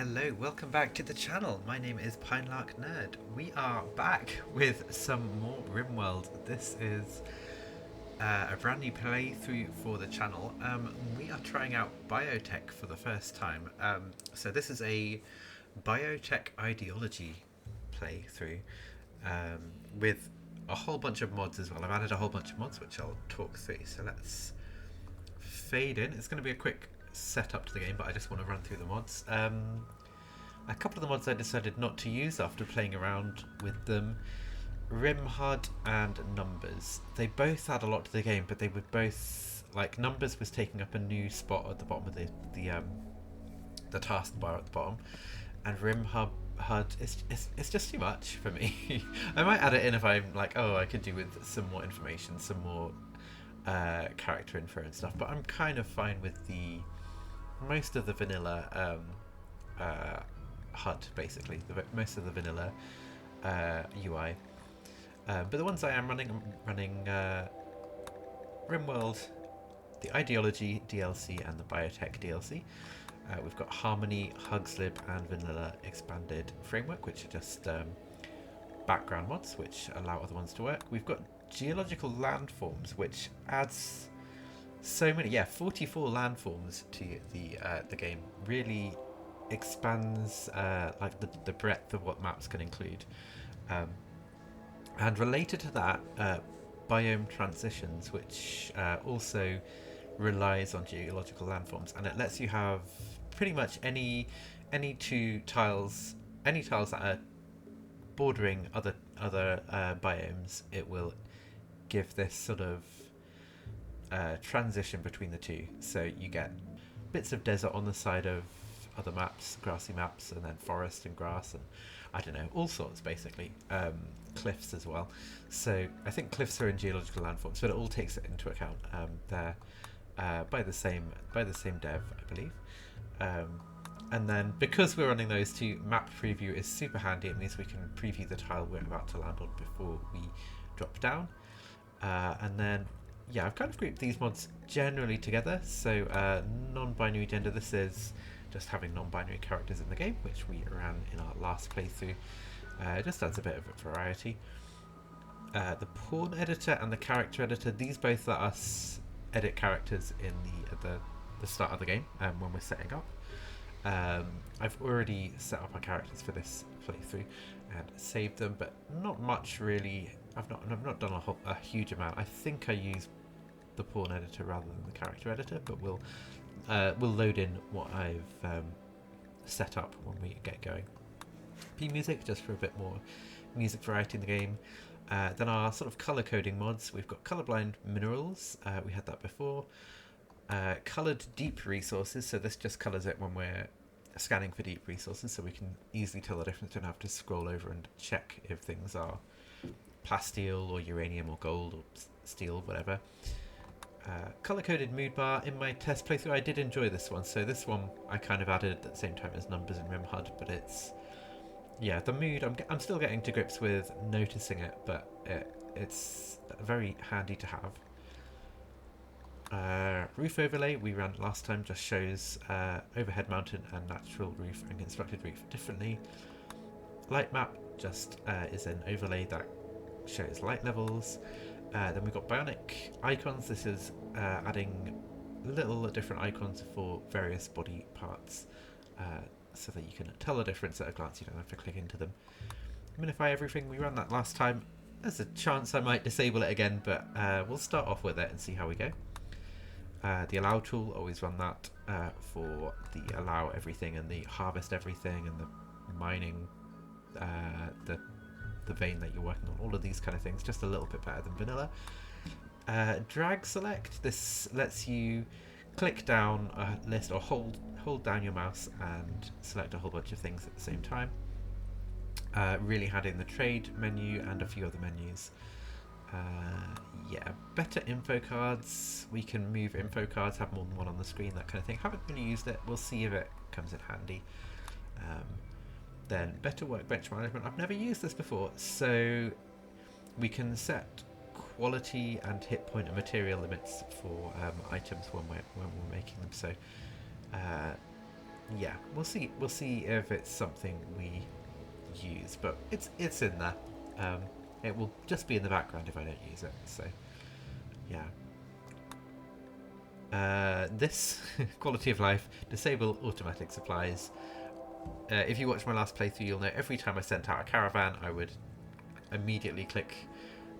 Hello, welcome back to the channel. My name is Pinelark Nerd. We are back with some more Rimworld. This is a brand new playthrough for the channel. We are trying out Biotech for the first time. So this is a Biotech Ideology playthrough with a whole bunch of mods as well. I've added a whole bunch of mods which I'll talk through. So let's fade in. It's going to be a quick setup to the game, but I just want to run through the mods. A couple of the mods I decided not to use after playing around with them. Rimworld and Numbers. They both add a lot to the game, but they would both, like, Numbers was taking up a new spot at the bottom of the taskbar at the bottom, and Rimworld it's just too much for me. I might add it in if I'm like, oh, I could do with some more information, some more character info and stuff, but I'm kind of fine with the most of the vanilla HUD, basically, most of the vanilla UI. But the ones I am running, I'm running Rimworld, the Ideology DLC, and the Biotech DLC. We've got Harmony, Hugslib, and Vanilla Expanded Framework, which are just background mods, which allow other ones to work. We've got Geological Landforms, which adds so many, 44 landforms to the game. Really expands like the breadth of what maps can include. And related to that, biome transitions, which also relies on geological landforms, and it lets you have pretty much any tiles that are bordering other biomes. It will give this sort of transition between the two, so you get bits of desert on the side of other maps, grassy maps, and then forest and grass, and I don't know, all sorts, basically. Cliffs as well. So I think cliffs are in geological landforms, but it all takes it into account. They're by the same dev, I believe. And then because we're running those two, map preview is super handy. It means we can preview the tile we're about to land on before we drop down. And then I've kind of grouped these mods generally together. So non-binary gender, this is just having non-binary characters in the game, which we ran in our last playthrough. Just adds a bit of a variety. The pawn editor and the character editor, these both let us edit characters in the start of the game when we're setting up. I've already set up our characters for this playthrough and saved them, but not much really. I've not done a huge amount. I think I use the pawn editor rather than the character editor, but we'll load in what I've set up when we get going. P music, just for a bit more music variety in the game. Then our sort of color coding mods. We've got colorblind minerals. We had that before. Colored deep resources. So this just colors it when we're scanning for deep resources, so we can easily tell the difference. Don't have to scroll over and check if things are plasteel or uranium or gold or steel, whatever. Color-coded mood bar. In my test playthrough, I did enjoy this one. So this one I kind of added at the same time as Numbers and Rimworld, but it's the mood. I'm still getting to grips with noticing it, but it's very handy to have. Roof overlay we ran last time just shows overhead mountain and natural roof and constructed roof differently. Light map just is an overlay that shows light levels. Then we've got bionic icons. This is adding little different icons for various body parts, so that you can tell the difference at a glance. You don't have to click into them. Minify everything. We ran that last time. There's a chance I might disable it again, but we'll start off with it and see how we go. The allow tool, always run that for the allow everything and the harvest everything and the mining the vein that you're working on, all of these kind of things, just a little bit better than vanilla. Drag select, this lets you click down a list or hold down your mouse and select a whole bunch of things at the same time. Really handy in the trade menu and a few other menus. Better info cards. We can move info cards, have more than one on the screen, that kind of thing. Haven't really used it. We'll see if it comes in handy. Then better workbench management. I've never used this before, so we can set quality and hit point and material limits for items when we're making them. So yeah, we'll see. We'll see if it's something we use, but it's in there. Um, it will just be in the background if I don't use it. So yeah. This quality of life, disable automatic supplies. If you watch my last playthrough, you'll know every time I sent out a caravan, I would immediately click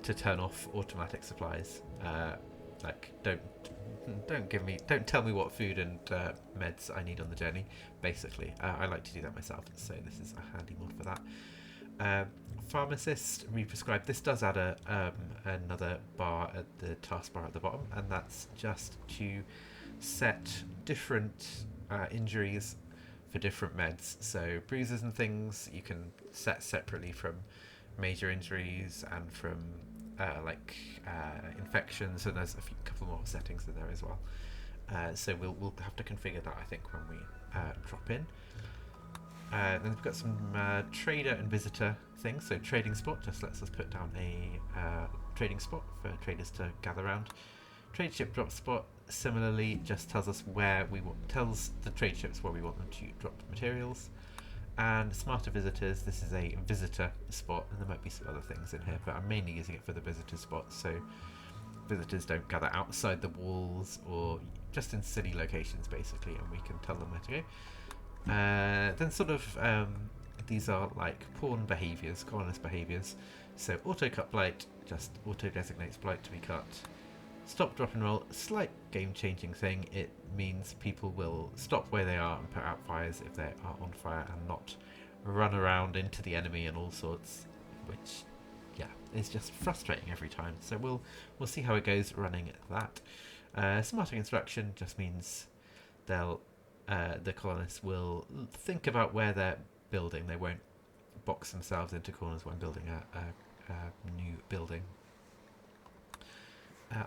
to turn off automatic supplies. Like don't tell me what food and meds I need on the journey. Basically, I like to do that myself, so this is a handy mod for that. Pharmacist re-prescribe. This does add another bar at the taskbar at the bottom, and that's just to set different injuries for different meds. So bruises and things you can set separately from major injuries and from infections, and there's a couple more settings in there as well. So we'll have to configure that, I think, when we drop in. Then we've got some trader and visitor things. So trading spot just lets us put down a trading spot for traders to gather around. Trade ship drop spot similarly just tells us tells the trade ships where we want them to drop materials. And smarter visitors, this is a visitor spot, and there might be some other things in here, but I'm mainly using it for the visitor spot, so visitors don't gather outside the walls or just in silly locations basically, and we can tell them where to go. Then sort of these are like pawn behaviours, colonist behaviours. So auto cut blight just auto designates blight to be cut. Stop, drop and roll, slight game changing thing. It means people will stop where they are and put out fires if they are on fire, and not run around into the enemy and all sorts, which is just frustrating every time. So we'll see how it goes running that. Smarter construction just means the colonists will think about where they're building. They won't box themselves into corners when building a new building.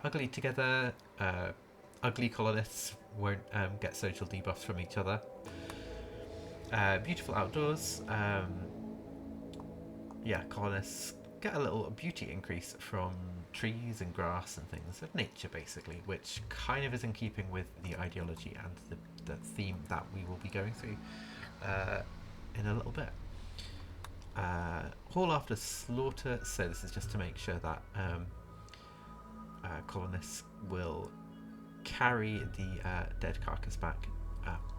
Ugly together. Ugly colonists won't get social debuffs from each other. Beautiful outdoors. Colonists get a little beauty increase from trees and grass and things of nature, basically, which kind of is in keeping with the ideology and the theme that we will be going through in a little bit. Haul after slaughter. So this is just to make sure that colonists will carry the dead carcass back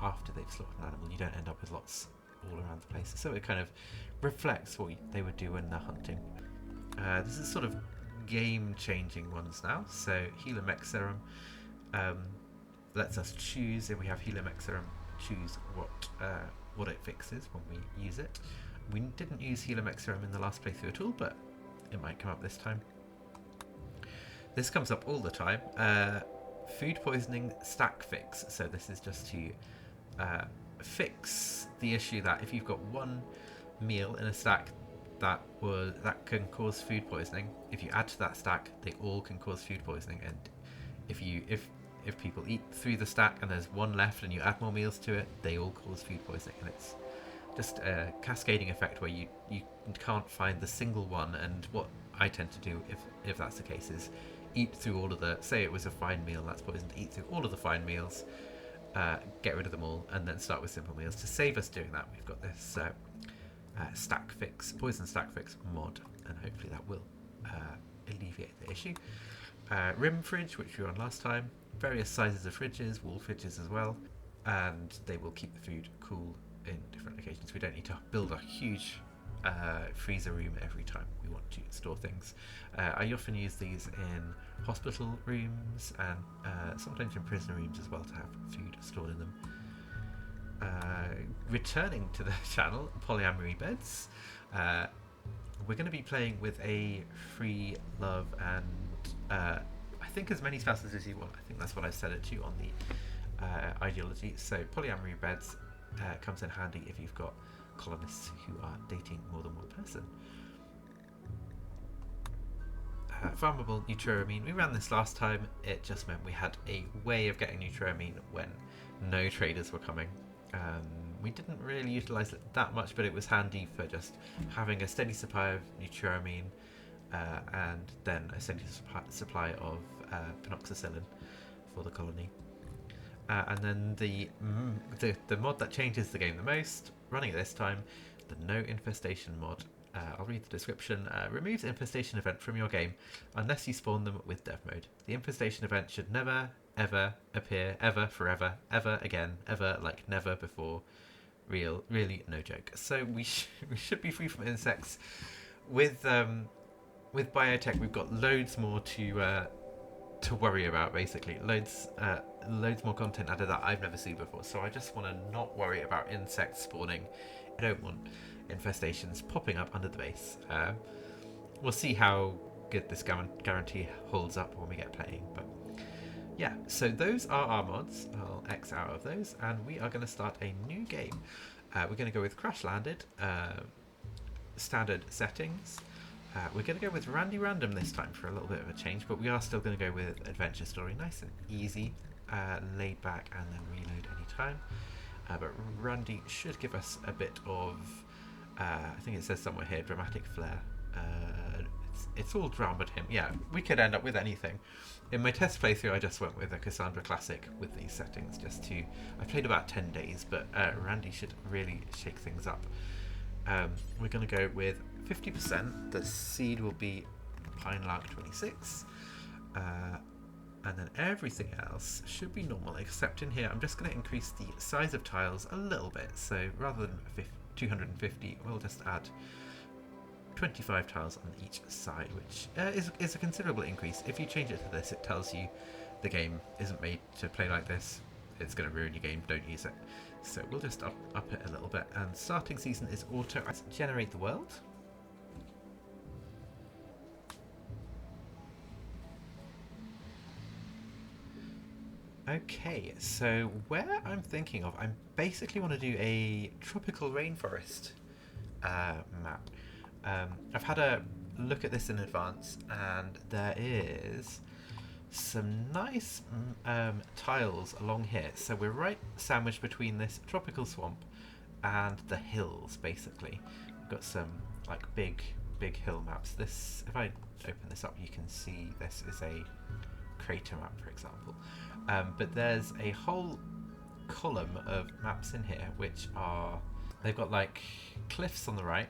after they've slaughtered an animal. You don't end up with lots all around the place. So it kind of reflects what they would do when they're hunting. This is sort of game-changing ones now. So healer mech serum lets us choose, if we have healer mech serum, choose what it fixes when we use it. We didn't use healer mech serum in the last playthrough at all, but it might come up this time. This comes up all the time. Food poisoning stack fix. So this is just to fix the issue that if you've got one meal in a stack that can cause food poisoning, if you add to that stack, they all can cause food poisoning. And if people eat through the stack and there's one left and you add more meals to it, they all cause food poisoning. And it's just a cascading effect where you can't find the single one. And what I tend to do if that's the case is eat through all of the, say it was a fine meal that's poisoned, eat through all of the fine meals, get rid of them all, and then start with simple meals. To save us doing that, we've got this stack fix, poison stack fix mod, and hopefully that will alleviate the issue. Rim fridge, which we were on last time, various sizes of fridges, wall fridges as well, and they will keep the food cool in different locations. We don't need to build a huge freezer room every time we want to store things. I often use these in hospital rooms and sometimes in prisoner rooms as well to have food stored in them. Returning to the channel, polyamory beds. We're going to be playing with a free love and I think as many spouses as you want. I think that's what I set it to on the ideology. So polyamory beds comes in handy if you've got colonists who are dating more than one person. Farmable neutroamine. We ran this last time. It just meant we had a way of getting neutroamine when no traders were coming. We didn't really utilise it that much, but it was handy for just having a steady supply of neutroamine and then a steady supply of penoxycyllin for the colony. And then the mod that changes the game the most, running at this time, the No Infestation mod. I'll read the description. Removes infestation event from your game unless you spawn them with dev mode. The infestation event should never, ever appear, ever, forever, ever again, ever like never before. Really, no joke. So we should be free from insects. With Biotech, we've got loads more to worry about. Basically, loads more content added that I've never seen before. So I just want to not worry about insects spawning. I don't want infestations popping up under the base. We'll see how good this guarantee holds up when we get playing. But yeah, so those are our mods. I'll X out of those, and we are going to start a new game. We're going to go with Crash Landed, standard settings. We're going to go with Randy Random this time for a little bit of a change, but we are still going to go with Adventure Story, nice and easy, laid back, and then reload anytime. But Randy should give us a bit of, I think it says somewhere here, dramatic flair. It's all drama to him. Yeah, we could end up with anything. In my test playthrough, I just went with a Cassandra Classic with these settings, I played about 10 days, but Randy should really shake things up. We're going to go with 50%. The seed will be Pine Lark 26. And then everything else should be normal, except in here I'm just going to increase the size of tiles a little bit. So rather than 250, we'll just add 25 tiles on each side, which is a considerable increase. If you change it to this, it tells you the game isn't made to play like this. It's going to ruin your game, don't use it. So we'll just up it a little bit. And starting season is auto. Let's generate the world. Okay, so where I'm thinking of, I basically want to do a tropical rainforest map. I've had a look at this in advance, and there is some nice tiles along here. So we're right sandwiched between this tropical swamp and the hills, basically. We've got some like big hill maps. This, if I open this up, you can see this is a crater map, for example. But there's a whole column of maps in here which are, they've got like cliffs on the right,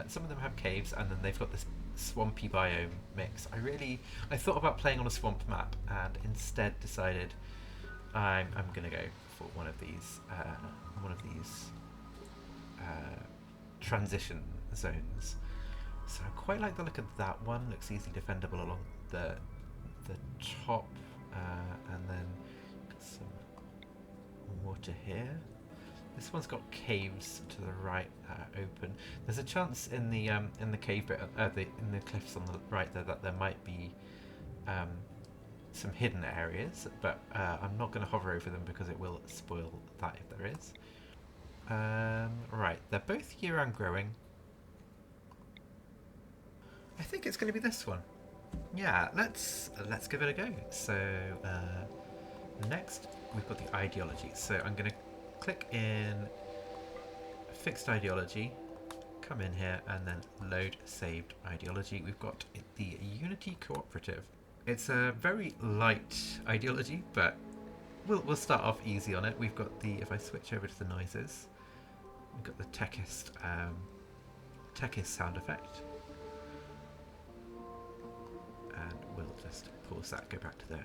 some of them have caves, and then they've got this swampy biome mix. I thought about playing on a swamp map and instead decided I'm gonna go for one of these transition zones. So I quite like the look of that one. Looks easily defendable along the top, and then got some water here. This one's got caves to the right, open. There's a chance in the cave bit, in the cliffs on the right there, that there might be some hidden areas, but I'm not going to hover over them because it will spoil that if there is. Right, they're both year-round growing. I think it's going to be this one. Yeah, let's give it a go. So next we've got the ideology. So I'm going to click in fixed ideology, come in here, and then load saved ideology. We've got the Unity Cooperative. It's a very light ideology, but we'll start off easy on it. We've got the, if I switch over to the noises, we've got the techist sound effect. And we'll just pause that, go back to the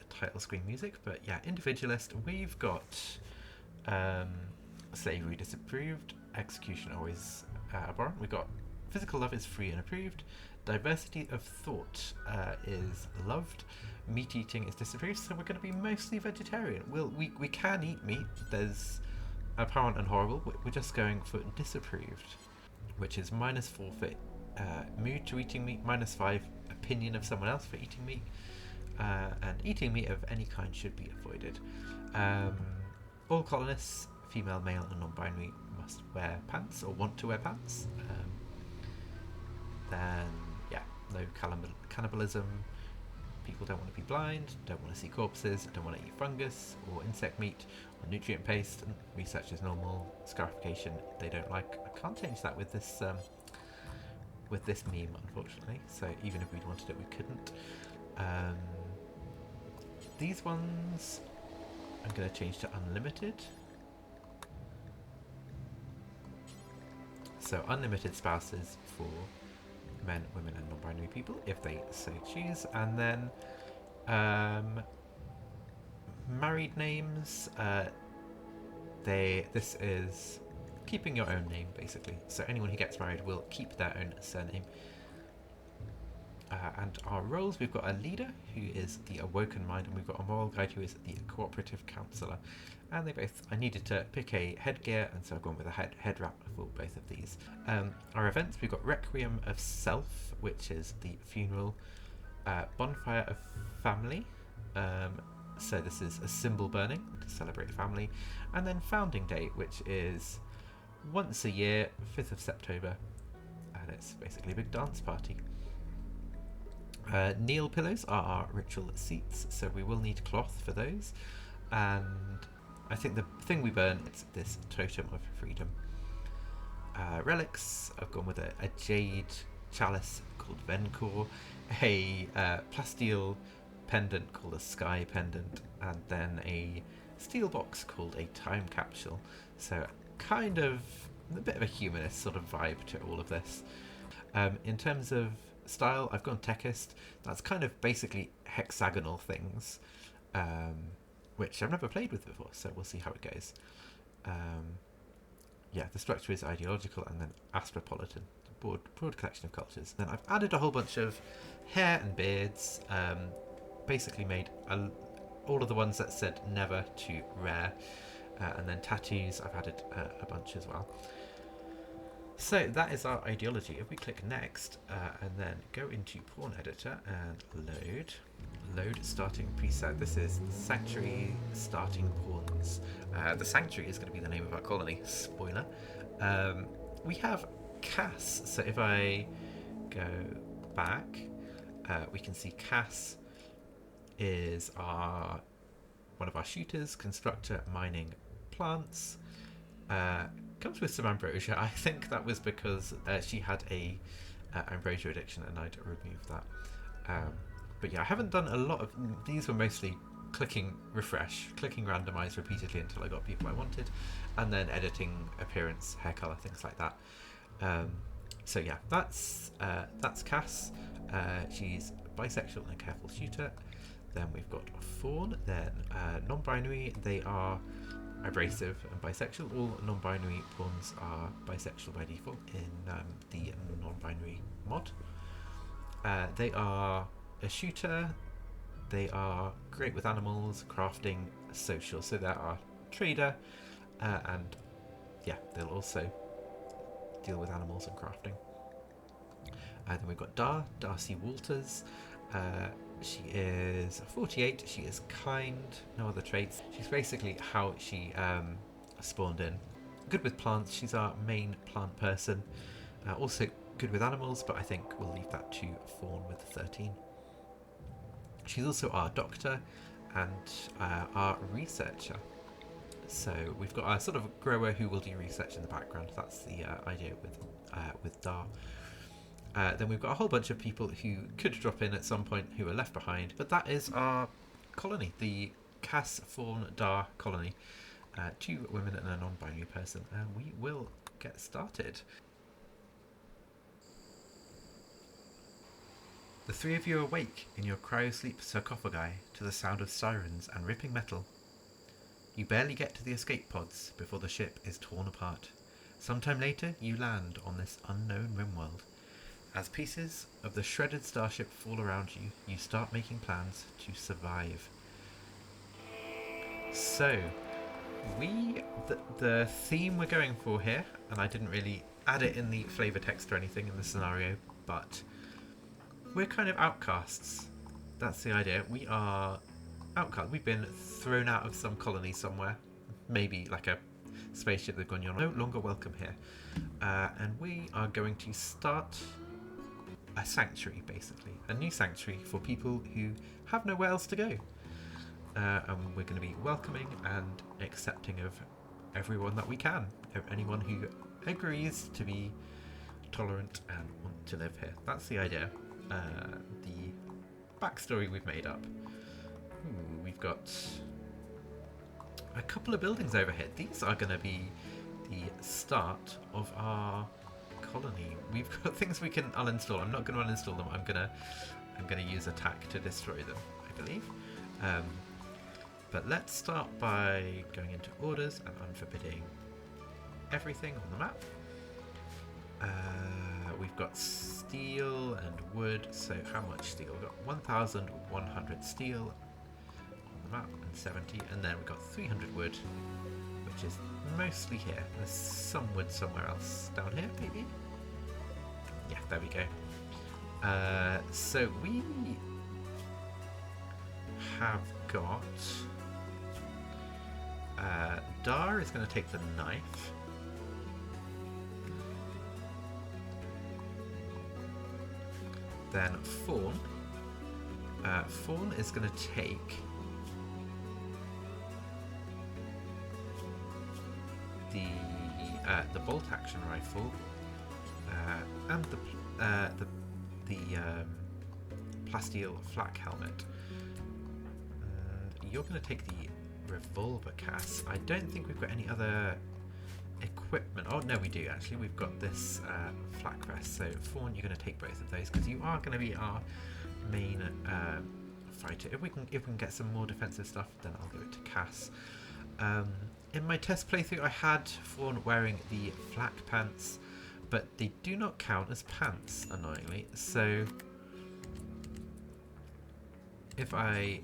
title screen music. But yeah, individualist, we've got slavery disapproved, execution always abhorrent. We've got physical love is free and approved, diversity of thought is loved, meat eating is disapproved, so we're going to be mostly vegetarian. We can eat meat, there's abhorrent and horrible, we're just going for disapproved, which is -4 for mood to eating meat, -5 opinion of someone else for eating meat, and eating meat of any kind should be avoided. All colonists, female, male and non-binary, must wear pants or want to wear pants. Then yeah, no cannibalism, people don't want to be blind, don't want to see corpses, don't want to eat fungus or insect meat or nutrient paste, and research is normal, scarification they don't like. I can't change that with this meme, unfortunately, so even if we'd wanted it we couldn't. These ones I'm going to change to unlimited. So unlimited spouses for men, women and non-binary people if they so choose. And then married names, this is keeping your own name basically. So anyone who gets married will keep their own surname. And our roles, we've got a leader who is the awoken mind, and we've got a moral guide who is the cooperative counsellor. And they both, I needed to pick a headgear, and so I've gone with a head wrap for both of these. Our events, we've got Requiem of Self, which is the funeral, Bonfire of Family, so this is a symbol burning to celebrate family, and then Founding Day, which is once a year, 5th of September, and it's basically a big dance party. Kneel pillows are our ritual seats, so we will need cloth for those. And I think the thing we burn is this totem of freedom. Relics, I've gone with a jade chalice called Vencor, a plasteel pendant called a sky pendant, and then a steel box called a time capsule. So kind of a bit of a humanist sort of vibe to all of this. In terms of style, I've gone techist. That's kind of basically hexagonal things, which I've never played with before, so we'll see how it goes. Yeah, the structure is ideological, and then astropolitan, broad collection of cultures. Then I've added a whole bunch of hair and beards, basically made all of the ones that said never to rare, and then tattoos, I've added a bunch as well. So that is our ideology. If we click next and then go into pawn editor and load starting preset. This is Sanctuary starting pawns. The Sanctuary is going to be the name of our colony. Spoiler. We have Cass. So if I go back, we can see Cass is one of our shooters, constructor, mining plants. Comes with some ambrosia. I think that was because she had a ambrosia addiction, and I'd removed that. But yeah, I haven't done a lot of these. Were mostly clicking refresh, clicking randomize repeatedly until I got people I wanted, and then editing appearance, hair color, things like that. So yeah, that's Cass. She's bisexual and a careful shooter. Then we've got Fawn. Then non-binary. They are abrasive and bisexual. All non-binary pawns are bisexual by default in the non-binary mod. They are a shooter. They are great with animals, crafting, social. So they're our trader, and yeah, they'll also deal with animals and crafting. Then we've got Darcy Walters. She is 48, she is kind, no other traits. She's basically how she spawned in. Good with plants, she's our main plant person. Also good with animals, but I think we'll leave that to Fawn with 13. She's also our doctor and our researcher. So we've got a sort of grower who will do research in the background. That's the idea with Dar. Then we've got a whole bunch of people who could drop in at some point who are left behind, but that is our colony, the Cass Fawn Dar colony. 2 women and a non-binary person, and we will get started. The 3 of you awake in your cryosleep sarcophagi to the sound of sirens and ripping metal. You barely get to the escape pods before the ship is torn apart. Sometime later, you land on this unknown Rimworld. As pieces of the shredded starship fall around you, you start making plans to survive. So, the theme we're going for here, and I didn't really add it in the flavor text or anything in the scenario, but we're kind of outcasts. That's the idea. We are outcasts. We've been thrown out of some colony somewhere, maybe like a spaceship they've gone, you're no longer welcome here. And we are going to start a sanctuary, basically. A new sanctuary for people who have nowhere else to go. And we're going to be welcoming and accepting of everyone that we can. Anyone who agrees to be tolerant and want to live here. That's the idea. The backstory we've made up. We've got a couple of buildings over here. These are going to be the start of our colony. We've got things we can uninstall. I'm not going to uninstall them. I'm gonna use attack to destroy them, I believe. But let's start by going into orders and unforbidding everything on the map. We've got steel and wood. So how much steel? We've got 1,100 steel on the map and 70, and then we've got 300 wood, which is mostly here. There's some wood somewhere else down here, maybe. Yeah, there we go. So we have got Dar is going to take the knife. Then Fawn. Fawn is going to take the bolt action rifle and the plasteel flak helmet. You're going to take the revolver cast. I don't think we've got any other equipment. Oh no, we do actually. We've got this flak vest. So Fawn, you're going to take both of those because you are going to be our main fighter. If we can get some more defensive stuff, then I'll give it to Cass. In my test playthrough, I had Fawn wearing the flak pants, but they do not count as pants, annoyingly. So if I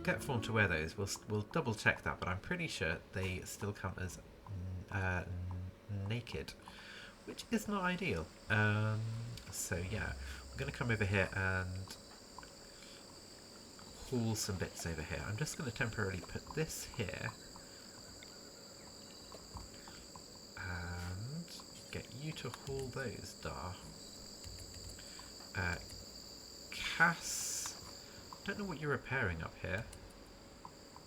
get Fawn to wear those, we'll double check that, but I'm pretty sure they still count as naked, which is not ideal. So yeah, we're going to come over here and haul some bits over here. I'm just going to temporarily put this here and get you to haul those, Dar. Cass, don't know what you're repairing up here,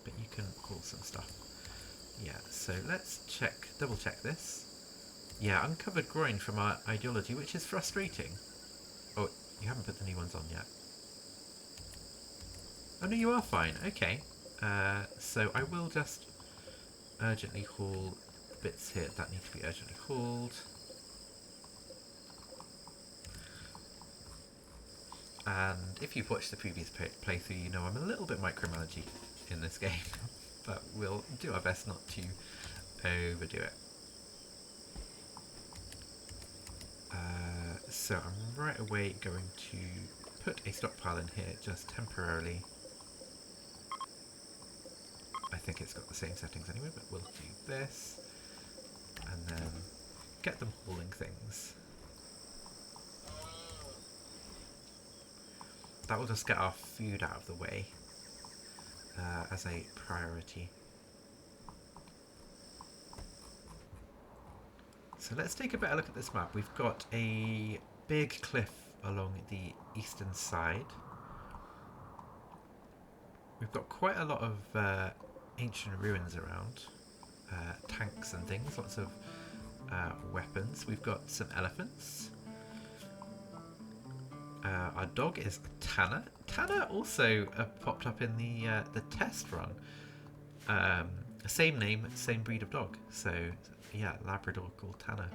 but you can haul some stuff. Yeah, so let's double check this. Yeah, uncovered groin from our ideology, which is frustrating. Oh, you haven't put the new ones on yet. Oh no, you are fine. Okay. So I will just urgently haul bits here that need to be urgently hauled. And if you've watched the previous playthrough, you know I'm a little bit micromanaging in this game, but we'll do our best not to overdo it. So I'm right away going to put a stockpile in here just temporarily. I think it's got the same settings anyway, but we'll do this and then get them hauling things. That will just get our food out of the way as a priority. So let's take a better look at this map. We've got a big cliff along the eastern side. We've got quite a lot of ancient ruins around, tanks and things, lots of weapons. We've got some elephants. Our dog is Tanner. Tanner also popped up in the test run. Same name, same breed of dog. So yeah, Labrador called Tanner.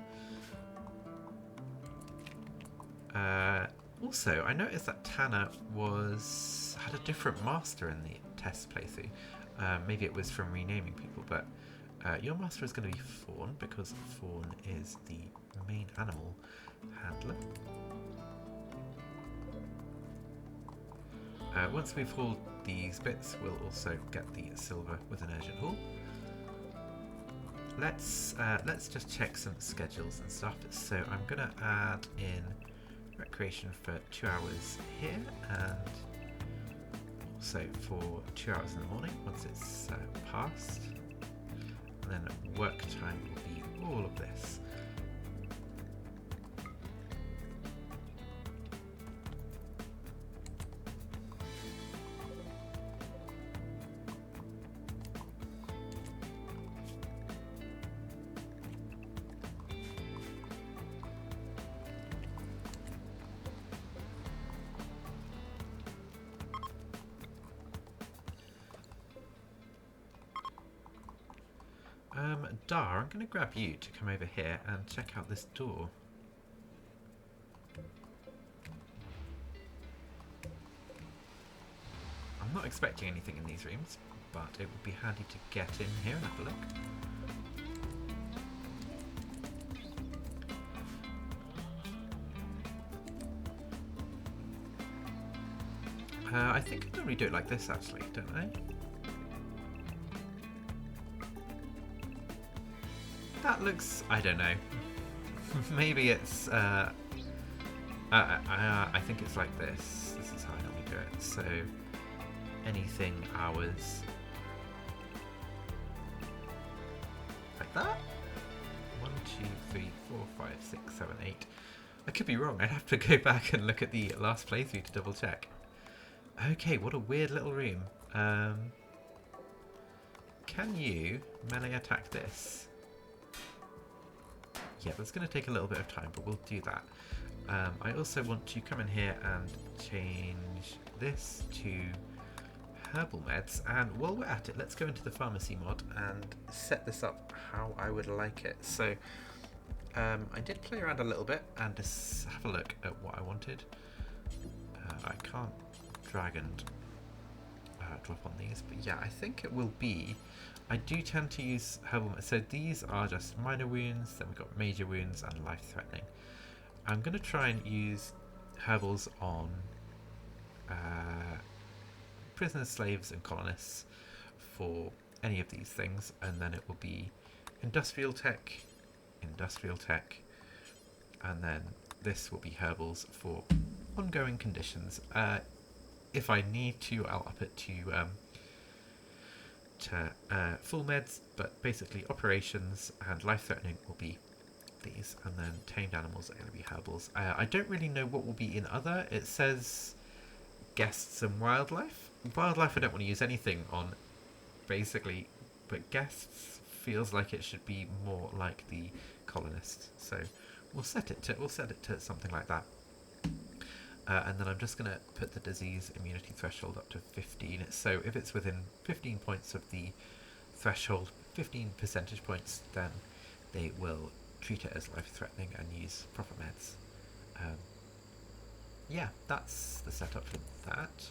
Also, I noticed that Tanner had a different master in the test playthrough. Maybe it was from renaming people, but your master is going to be Fawn because Fawn is the main animal handler. Once we've hauled these bits, we'll also get the silver with an urgent haul. Let's just check some schedules and stuff. So I'm gonna add in recreation for 2 hours here, and also for 2 hours in the morning once it's passed, and then work time will be all of this. Dar, I'm going to grab you to come over here and check out this door. I'm not expecting anything in these rooms, but it would be handy to get in here and have a look. I think I normally do it like this, actually, don't I? That looks... I don't know. Maybe it's... I think it's like this. This is how I normally do it. So, anything hours... like that? 1, 2, 3, 4, 5, 6, 7, 8. I could be wrong. I'd have to go back and look at the last playthrough to double check. Okay, what a weird little room. Can you melee attack this? Yeah, that's going to take a little bit of time, but we'll do that. I also want to come in here and change this to herbal meds. And while we're at it, let's go into the pharmacy mod and set this up how I would like it. So I did play around a little bit and just have a look at what I wanted. I can't drag and drop on these, but yeah, I think it will be... I do tend to use herbal... So these are just minor wounds, then we've got major wounds and life-threatening. I'm going to try and use herbals on prisoners, slaves and colonists for any of these things, and then it will be industrial tech, and then this will be herbals for ongoing conditions. If I need to, I'll up it to full meds, but basically operations and life-threatening will be these, and then tamed animals are going to be herbals. I don't really know what will be in other. It says guests and wildlife. Wildlife I don't want to use anything on, basically, but guests feels like it should be more like the colonists. So we'll set it to something like that. And then I'm just going to put the disease immunity threshold up to 15. So if it's within 15 points of the threshold, 15 percentage points, then they will treat it as life-threatening and use proper meds. Yeah, that's the setup for that.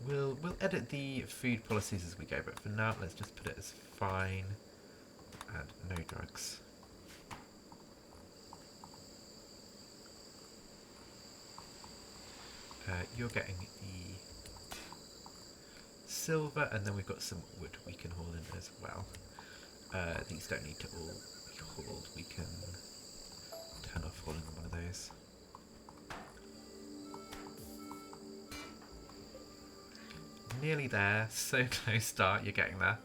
We'll edit the food policies as we go, but for now, let's just put it as fine and no drugs. You're getting the silver, and then we've got some wood we can haul in as well. These don't need to all be hauled. We can turn off hauling on one of those. Nearly there. So close, start. You're getting there.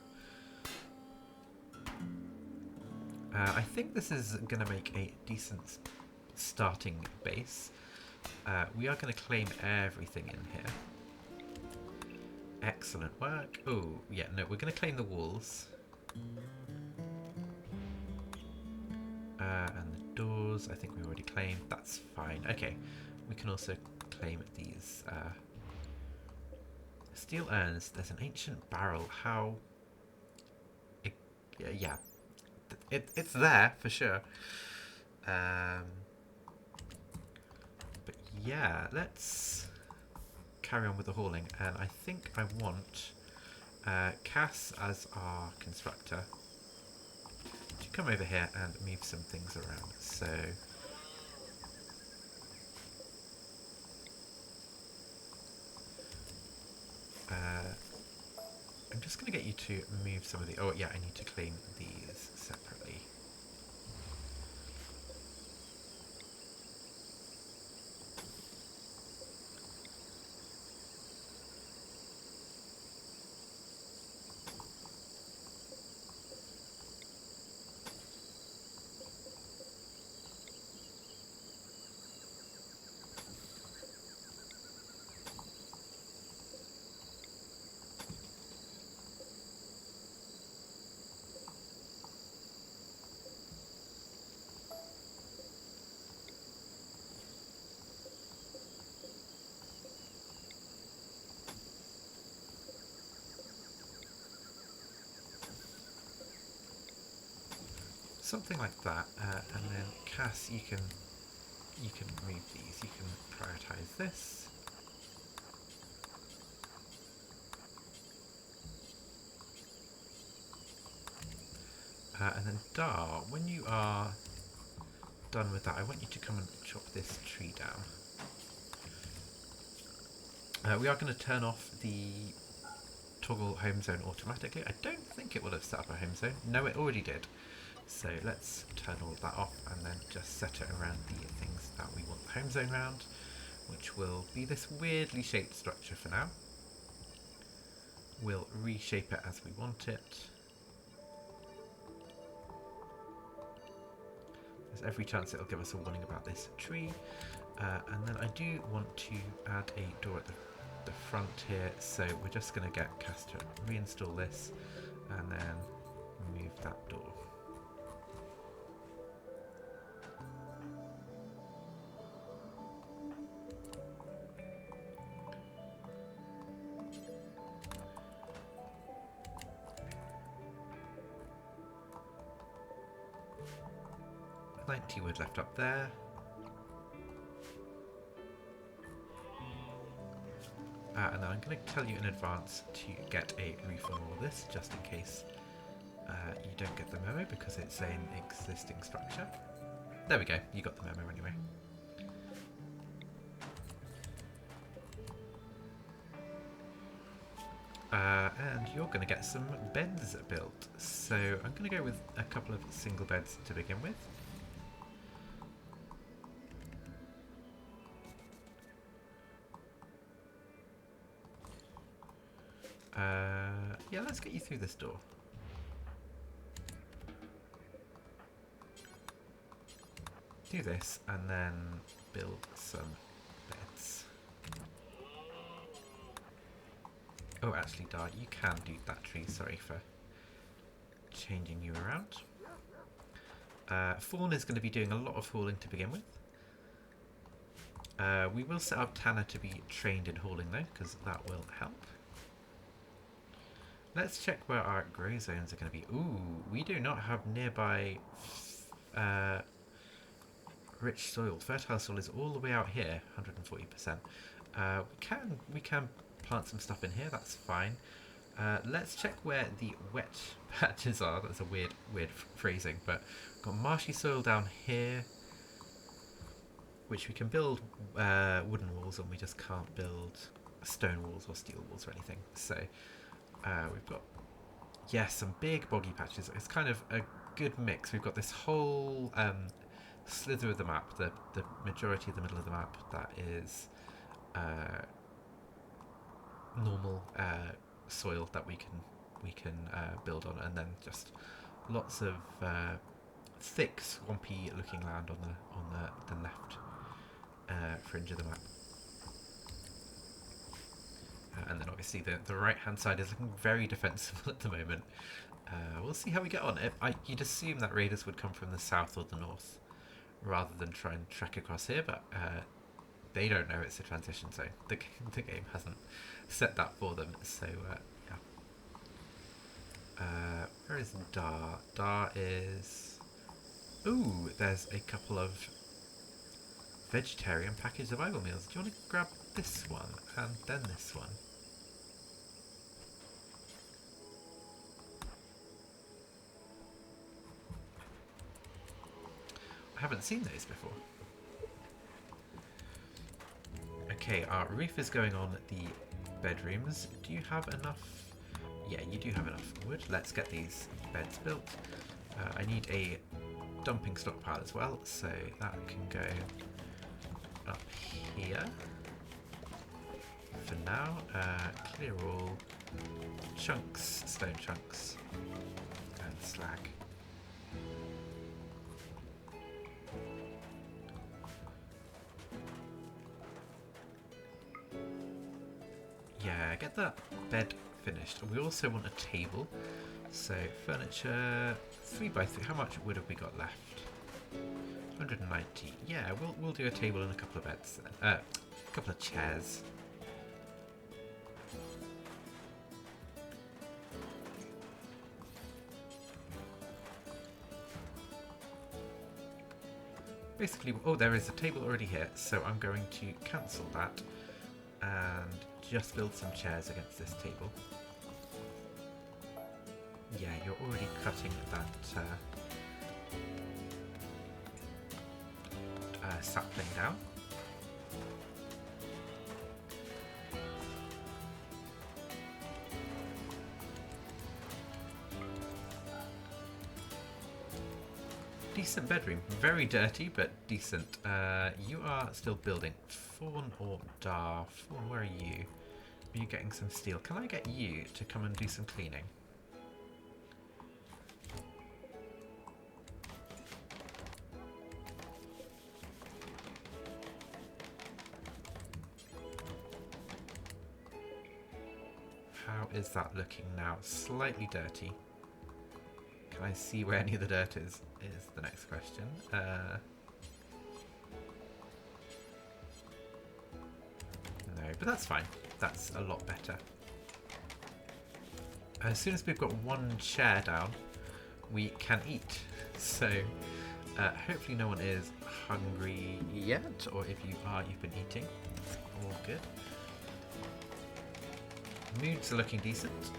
I think this is going to make a decent starting base. We are going to claim everything in here. Excellent work. Oh, yeah, no, we're going to claim the walls. And the doors, I think we already claimed. That's fine. Okay, we can also claim these steel urns. There's an ancient barrel. How... yeah, it's there for sure. But yeah, let's carry on with the hauling, and I think I want Cass as our constructor to come over here and move some things around. So I'm just going to get you to move some of the... oh yeah, I need to claim these separately. something like that, and then Cass, you can move these. You can prioritize this. And then Dar, when you are done with that, I want you to come and chop this tree down. We are going to turn off the toggle home zone automatically. I don't think it will have set up a home zone. No, it already did. So let's turn all of that off and then just set it around the things that we want the home zone around, which will be this weirdly shaped structure for now. We'll reshape it as we want it. There's every chance it'll give us a warning about this tree. And then I do want to add a door at the front here, so we're just going to get Cass to reinstall this and then move that door. Wood left up there. And then I'm going to tell you in advance to get a roof on all this, just in case you don't get the memo, because it's an existing structure. There we go, you got the memo anyway. And you're going to get some beds built. So I'm going to go with a couple of single beds to begin with. Yeah, let's get you through this door. Do this and then build some beds. Oh, actually, Dar, you can do that tree. Sorry for changing you around. Fawn is going to be doing a lot of hauling to begin with. We will set up Tanner to be trained in hauling though, because that will help. Let's check where our grow zones are going to be. Ooh, we do not have nearby rich soil. Fertile soil is all the way out here, 140%. We can plant some stuff in here, that's fine. Let's check where the wet patches are. That's a weird phrasing, but we've got marshy soil down here, which we can build wooden walls, and we just can't build stone walls or steel walls or anything. So we've got, yes, some big boggy patches. It's kind of a good mix. We've got this whole slither of the map, the majority of the middle of the map, that is normal soil that we can build on, and then just lots of thick, swampy looking land on the left fringe of the map. And then obviously the right hand side is looking very defensible at the moment. We'll see how we get on. You'd assume that raiders would come from the south or the north rather than try and trek across here, but they don't know it's a transition zone. The game hasn't set that for them, so yeah. Where is Dar? Dar is... Ooh, there's a couple of vegetarian packaged survival meals. Do you want to grab this one and then this one? I haven't seen those before. Okay, our roof is going on the bedrooms. Do you have enough? Yeah, you do have enough wood. Let's get these beds built. I need a dumping stockpile as well, so that can go up here. For now, clear all chunks, stone chunks, and slag. Yeah, get that bed finished. We also want a table. So furniture, 3x3. How much wood have we got left? 190. Yeah, we'll do a table and a couple of beds. A couple of chairs. basically, oh, there is a table already here, so I'm going to cancel that and just build some chairs against this table. Yeah, you're already cutting that sapling down. Decent bedroom. Very dirty, but decent. You are still building. Fawn or Dar? Fawn, where are you? Are you getting some steel? Can I get you to come and do some cleaning? How is that looking now? Slightly dirty. Can I see where any of the dirt is the next question. No, but that's fine. That's a lot better. As soon as we've got one chair down, we can eat. So hopefully no one is hungry yet, or if you are, you've been eating. All good. Moods are looking decent,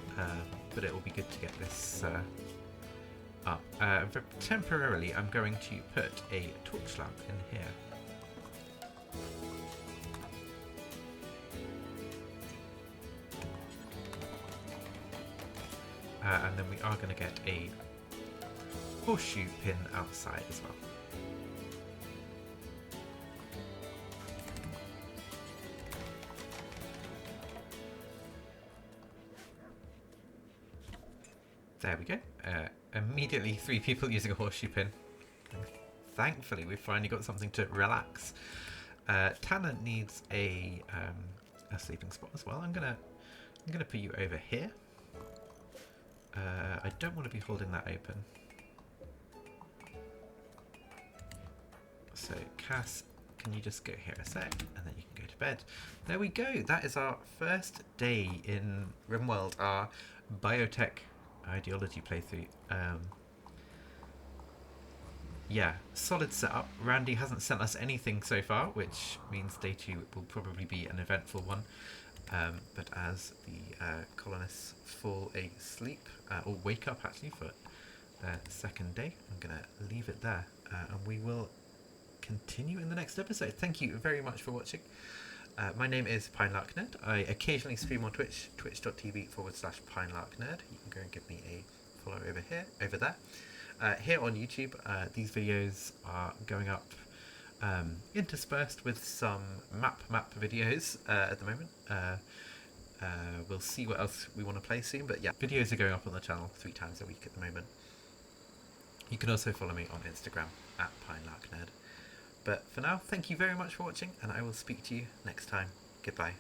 but it will be good to get this up. Temporarily, I'm going to put a torch lamp in here. And then we are going to get a horseshoe pin outside as well. There we go. Immediately 3 people using a horseshoe pin. Thankfully, we've finally got something to relax. Tanner needs a sleeping spot as well. I'm gonna put you over here. I don't want to be holding that open. So Cass, can you just go here a sec, and then you can go to bed. There we go. That is our first day in Rimworld, our Biotech Ideology playthrough. Yeah, solid setup. Randy hasn't sent us anything so far, which means day 2 will probably be an eventful one. But as the colonists fall asleep, or wake up actually for their second day, I'm going to leave it there, and we will continue in the next episode. Thank you very much for watching. My name is PineLarkNerd. I occasionally stream on Twitch, twitch.tv/PineLarkNerd. You can go and give me a follow over there. Here on YouTube, these videos are going up interspersed with some map videos at the moment. We'll see what else we want to play soon, but yeah, videos are going up on the channel 3 times a week at the moment. You can also follow me on Instagram at PineLarkNerd. But for now, thank you very much for watching, and I will speak to you next time. Goodbye.